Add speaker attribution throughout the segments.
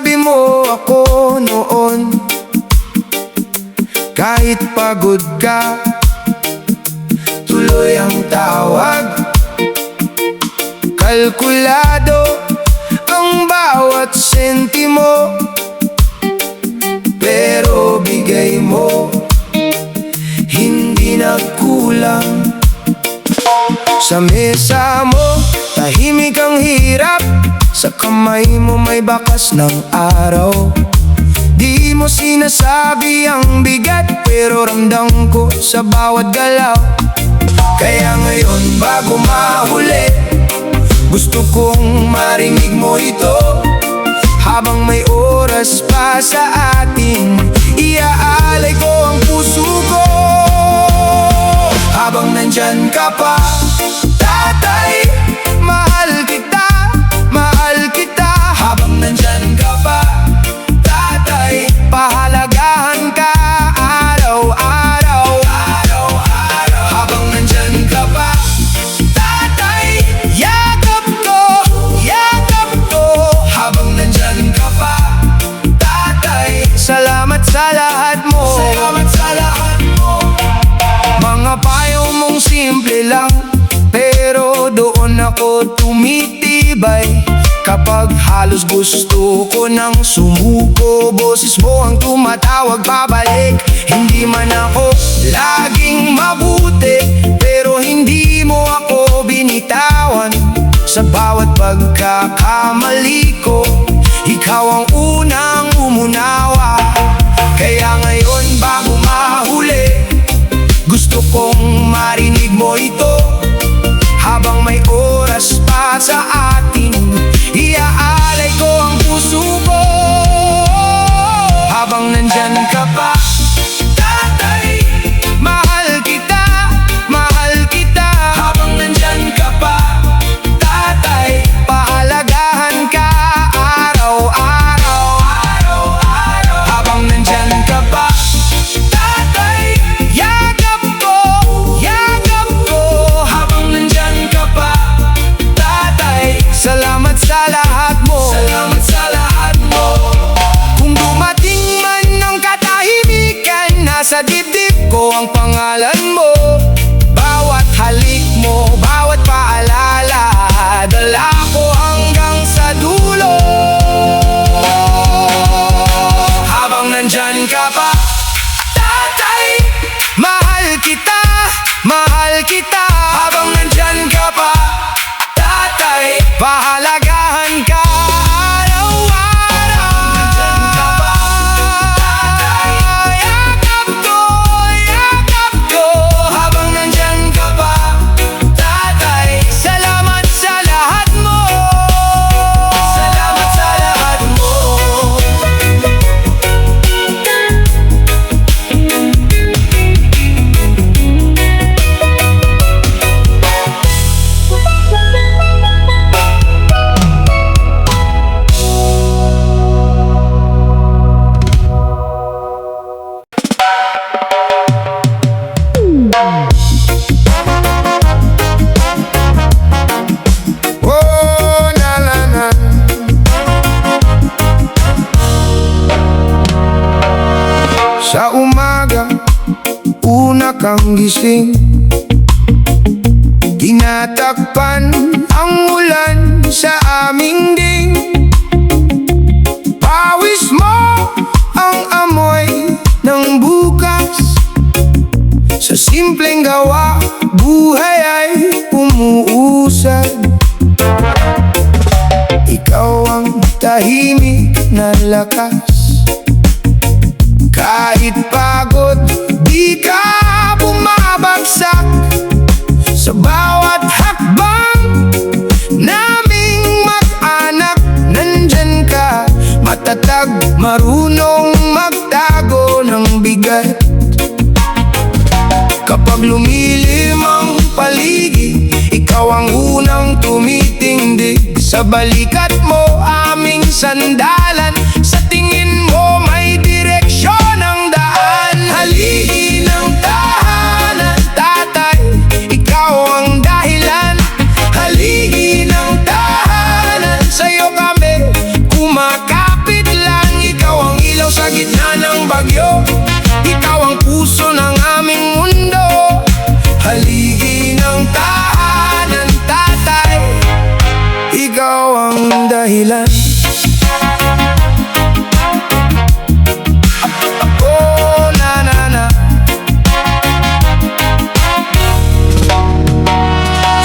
Speaker 1: katabi mo ako noon. Kahit pagod ka, tuloy ang tawag. Kalkulado ang bawat sentimo, pero bigay mo, hindi nagkulang. Sa mesa mo, tahimik ang hirap. Sa kamay mo may bakas ng araw. Di mo sinasabi ang bigat, pero ramdam ko sa bawat galaw. Kaya ngayon bago mahuli, gusto kong marinig mo ito. Habang may oras pa sa atin, iaalay ko ang puso ko. Habang nandyan ka pa, tatay, mahal kita, mahal kita. Habang nandyan ka pa, tatay, pahalagahan ka araw-araw, araw-araw. Habang nandyan ka pa, tatay, yakap ko, yakap ko. Habang nandyan ka pa, tatay, salamat sa lahat mo, salamat sa lahat mo. Mga payo mong simple lang, pero doon ako tumitibay. Kapag halos gusto ko nang sumuko, boses mo ang tumatawag pabalik. Hindi man ako laging mabuti, pero hindi mo ako binitawan. Sa bawat pagkakamali ko, ikaw ang unang umunawa. Kaya ngayon bago mahuli, gusto kong marinig mo ito. Habang may oras pa sa atin, iaalay ko ang puso ko. Habang nandyan ka pa, tatay, mahal kita, mahal kita. Habang nandyan ka pa, tatay, pahalagahan ka araw-araw, araw-araw. Habang nandyan ka pa, tatay, yakap ko, yakap ko. Habang nandyan ka pa, tatay, salamat sa lahat mo, salamat sa lahat mo. Kung dumating man ng katahimikan, nasa dibdib ko ang pangalan mo. Bawat halik mo, bawat paalala, dala ko hanggang sa dulo. Habang nandyan ka pa, tatay, mahal kita, mahal kita. Habang nandyan ka pa, tatay, pahalagahan ka araw-araw. Nandyan ka pa, tatay, yakap ko, yakap ko. Habang nandyan ka pa, tatay, salamat sa lahat mo, salamat sa lahat mo. Oh, na na na. Sa umaga, una kang gising, tinatakpan ang ulan sa aming ding. Pawis mo ang amoy ng bukas. Sa simpleng gawa, buhay ay umuusad. Ikaw ang tahimik na lakas. Kahit pagod, di ka bumabagsak. Sa bawat hakbang naming mag-anak, nandyan ka, matatag, marunong magtago ng bigat. Kapag lumilim ang paligid, ikaw ang unang tumitindig. Sa balikat mo, aming sandalan. Sa tingin mo, may direksyon ang daan. Haligi ng tahanan, tatay, ikaw ang dahilan. Haligi ng tahanan, sa'yo kami kumakapit gitna ng bagyo. Ikaw ang puso ng aming mundo, haligi ng tahanan, tatay. Ikaw ang dahilan. Oh, na na na.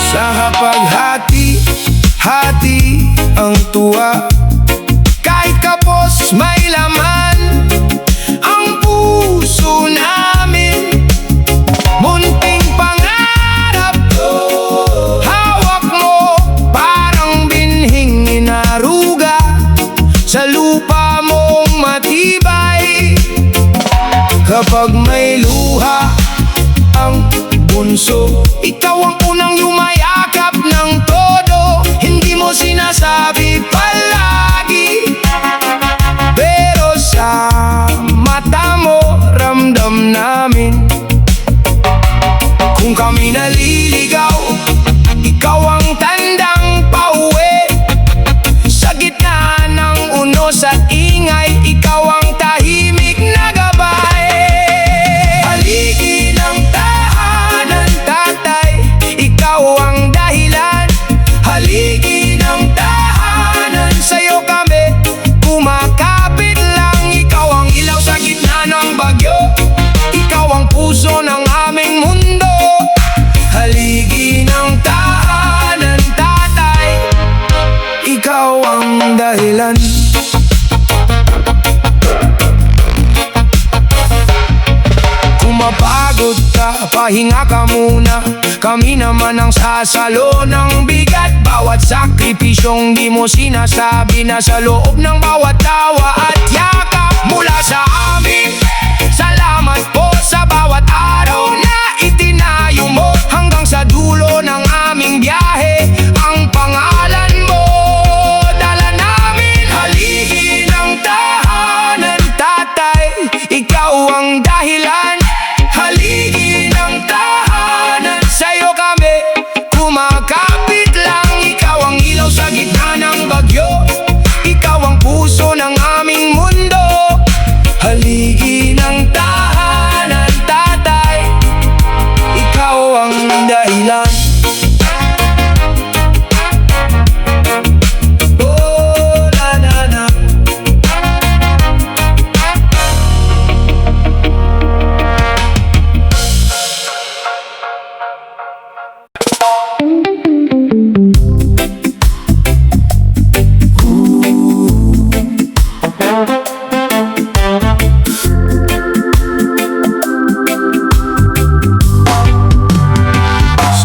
Speaker 1: Sa hapaghati, hati ang tuwa. Kahit kapos may laman ang puso namin. Munting pangarap, hawak mo parang binhing inaruga. Sa lupa mong matibay, kapag may luha ang bunso, ikaw ang unang yumayakap ng todo. Hindi mo sinasabi palagi, pero sa mata mo ramdam namin. Kung kami naliligaw, ikaw ang tandang pauwi. Sa gitna ng unos at ingay, ikaw ang tahimik na gabay. Haligi ng tahanan, tatay, ikaw ang dahilan. Haligi ng tahanan, sa'yo kami kumakapit lang. Ikaw ang ilaw sa gitna ng bagyo, ikaw ang puso ng aming mundo. Haligi ng tahanan, tatay, ikaw ang dahilan. Kung mapagod ka, pahinga ka muna. Kami naman ang sasalo ng bigat. Bawat sakripisyong di mo sinasabi, na sa loob ng bawat tawa at yakap mula sa amin. Salamat po sa bawat araw na itinayo mo, hanggang sa dulo ng aming biyahe. Ang pangalan mo dala namin. Haligi ng tahanan, tatay, ikaw ang dahilan. Haligi ng tahanan, sa'yo kami kumakapit lang. Ikaw ang ilaw sa gitna ng bagyo, ikaw ang puso ng aming mundo. Haligi ng tahanan, tatay, ikaw ang dahilan. Oh, na na na.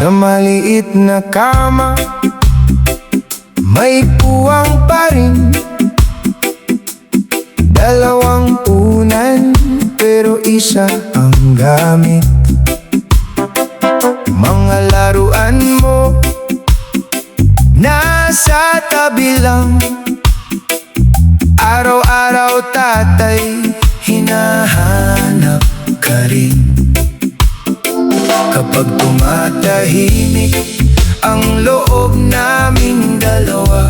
Speaker 1: Sa maliit na kama, may puwang pa rin. Dalawang unan, pero isa ang gamit. Mga laruan mo nasa tabi lang. Araw-araw, tatay, hinahanap ka rin. Kapag tumatahimik ang loob naming dalawa,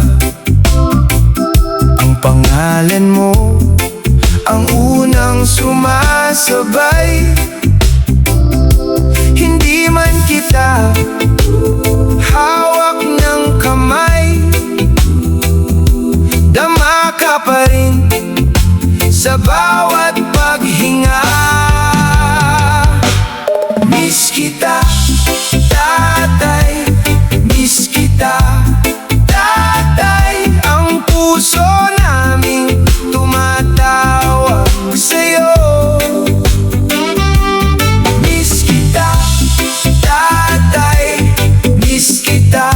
Speaker 1: ang pangalan mo ang unang sumasabay. Hindi man kita hawak ng kamay, dama ka pa rin sa bawat paghinga. Miss kita, tatay, miss kita, tatay. Ang puso namin tumatawag sa'yo. Miss kita, tatay, miss kita,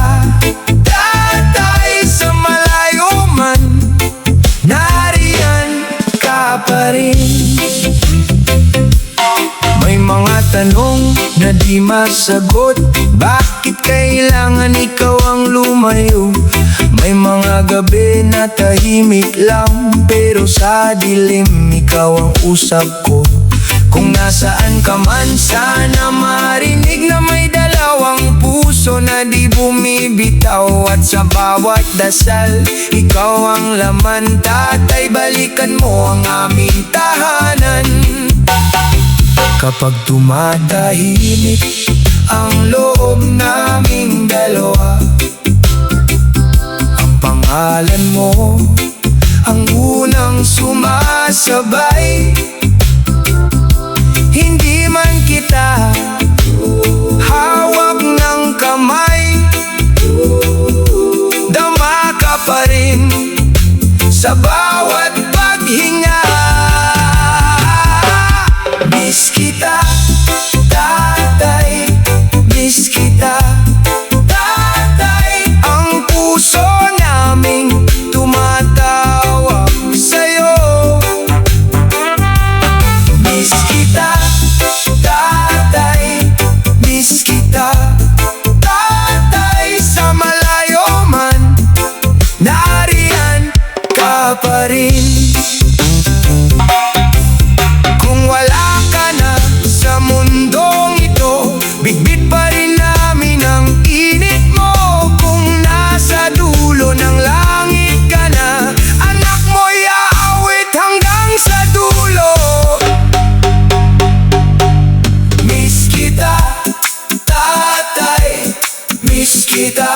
Speaker 1: tatay. Sa malayo man, nariyan ka pa rin. May mga tanong na di masagot, bakit kailangan ikaw ang lumayo? May mga gabi na tahimik lang, pero sa dilim ikaw ang usap ko. Kung nasaan ka man, sana marinig na may dalawang puso na di bumibitaw. At sa bawat dasal, ikaw ang laman, tatay. Balikan mo ang aming tahanan. Kapag tumatahimik ang loob naming dalawa, ang pangalan mo ang unang sumasabay. Hindi man kita hawak ng kamay, dama ka pa rin sa bawat paghinga. Miss kita, tatay, miss kita, tatay. Ang puso naming tumatawag sa'yo. Miss kita, tatay, miss kita, tatay. Sa malayo man, nariyan ka pa rin. Kung wala ka na sa mundong ito, bitbit pa rin namin ang init mo. Kung nasa dulo ng langit ka na, anak mo'y aawit hanggang sa dulo. Miss kita, tatay, miss kita,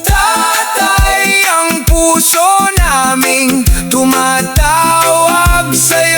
Speaker 1: tatay. Ang puso naming tumatawag sa'yo.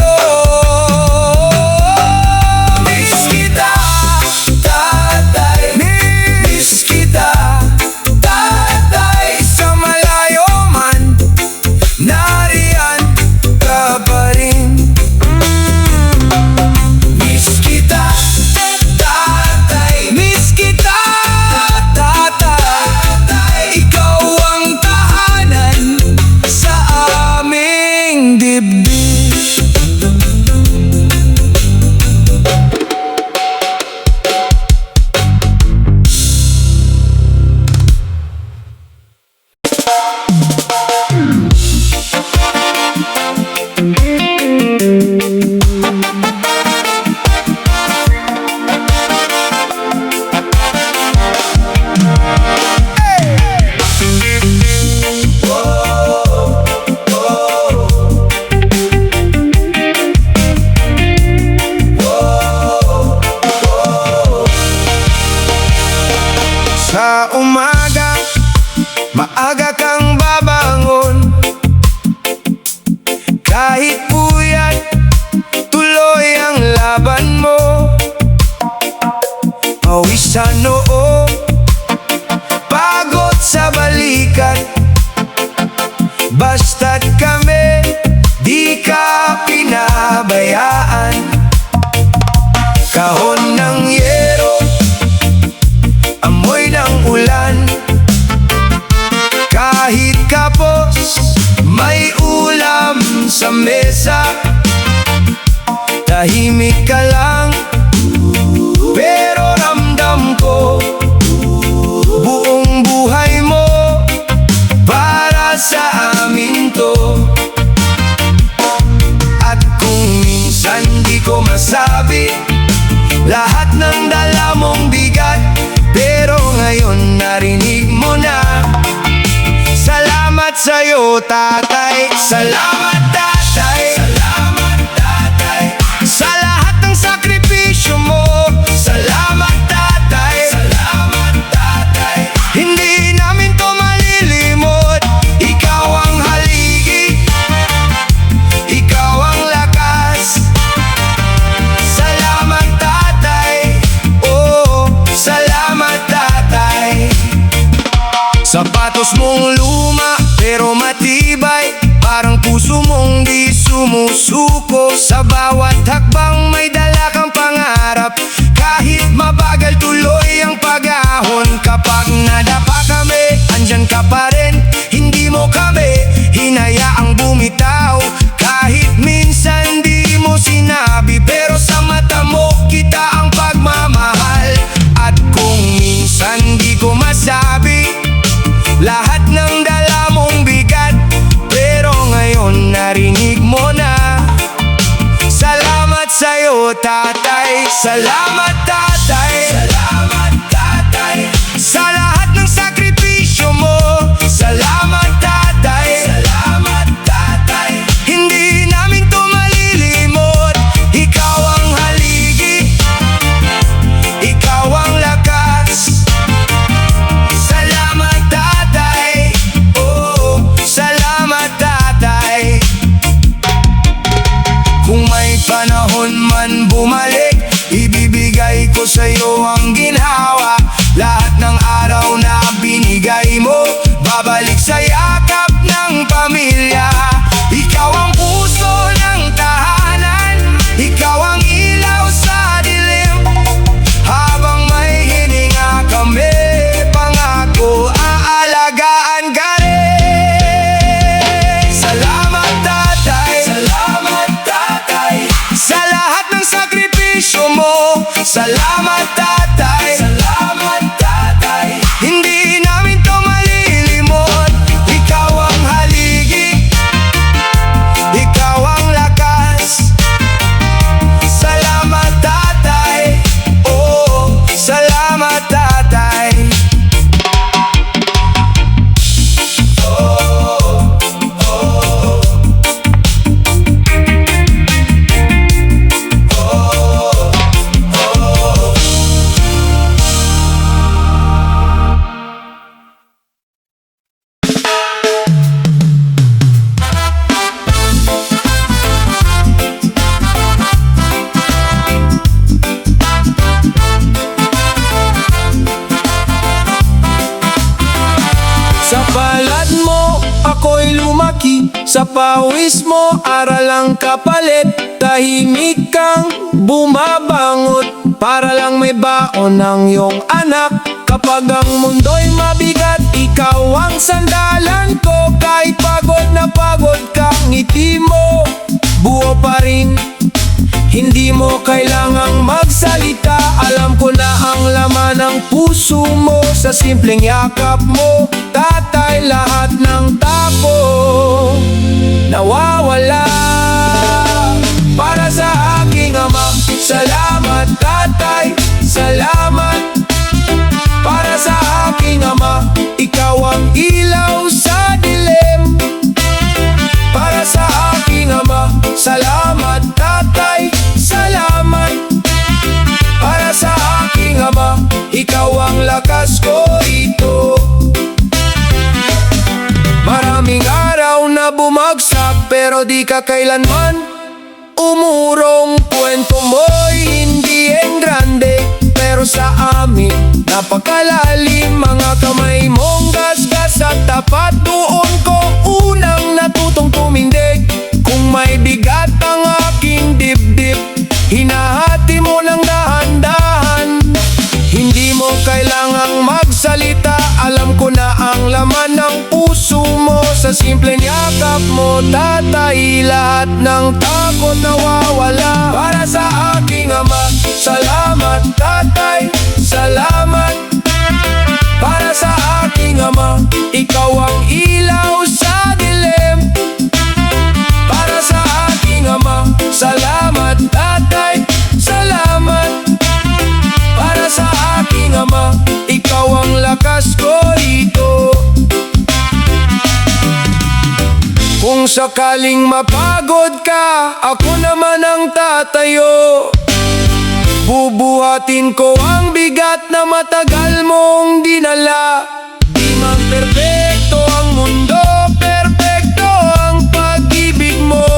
Speaker 1: Sa umaga, maaga kang babangon. Kahit puyat, tuloy ang laban mo. Pawis sa noo, pagod sa balikat. Basta't kami, di ka pinabayaan. Kahon ng yero, amoy ng ulan. Kahit kapos, may ulam sa mesa. Tahimik ka lang, pero ramdam ko buong buhay mo para sa amin to. At kung minsan di ko masabi lahat ng dala mong bigat, pero ngayon narinig mo na. Salamat sa'yo, tatay. Salamat, tatay. Salamat, tatay. Sa lahat ng sakripisyo mo. Salamat, tatay. Salamat, tatay. Hindi namin to malilimot. Ikaw ang haligi, ikaw ang lakas. Salamat, tatay. Oh, salamat, tatay. Sapatos mong luma pero matibay, parang puso mong di sumusuko. Sa bawat hakbang may dala kang pangarap. Kahit mabagal tuloy ang pag-ahon. Kapag nadapa kami, andyan ka pa rin. Hindi mo kami hinayaang bumitaw. Kahit minsan di mo sinabi, pero sa mata mo kita ang pagmamahal. At kung minsan di ko masabi lahat ng dala mong bigat, pero ngayon narinig mo na. Salamat sa'yo, tatay. Salamat, tatay. Salamat, tatay. Sa lahat ng sakripisyo mo. Salamat, tatay. Salamat, tatay. Hindi namin to malilimot. Ikaw ang haligi, panahon man bumalik, ibibigay ko sa'yo ang ginhawa. Lahat ng araw na binigay mo, babalik sa yakap ng pamilya. Ikaw ang puso ng tahanan, ikaw ang ilaw sa dilim. Habang may hininga kami, pangako aalagaan ka rin. Salamat tatay, salamat tatay, sa lahat ng sakripisyo mo. Salamat tatay, salamat tatay, hindi namin to malilimot. Ikaw ang haligi, ikaw ang lakas. Salamat tatay, oh, salamat tatay. Sa palad mo, ako'y lumaki. Sa pawis mo, aral ang kapalit. Tahimik kang bumabangot para lang may baon ng iyong anak. Kapag ang mundo'y mabigat, ikaw ang sandalan ko. Kahit pagod na pagod kang ngiti mo, buo pa rin. Hindi mo kailangang magsalita, alam ko na ang laman ng puso mo. Sa simpleng yakap mo, tatay, lahat ng tako nawawala. Para sa aking ama, salamat tatay, salamat. Para sa aking ama, ikaw ang ilaw sa dilim. Para sa aking ama, salamat tatay, salamat. Para sa aking ama, ikaw ang lakas ko rito. Maraming araw na bumagsak, pero di ka kailanman umurong. Kwento mo'y hindi engrande, pero sa amin napakalalim. Mga kamay mong gasgas at tapat, doon ko unang natutong tumindig. Kung may bigat ang aking dibdib, hinahati mo ng dahan-dahan. Hindi mo kailangang magsalita, alam ko na ang laman ng puso mo. Sa simpleng yakap mo, tatay, lahat ng takot nawawala. Para sa aking ama, salamat tatay, salamat. Para sa aking ama, ikaw ang ilaw sa dilim. Para sa aking ama, salamat tatay, salamat. Para sa aking ama, ikaw ang lakas ko rito. Kung sakaling mapagod ka, ako naman ang tatayo. Bubuhatin ko ang bigat na matagal mong dinala. Di man perpekto ang mundo, perpekto ang pag-ibig mo.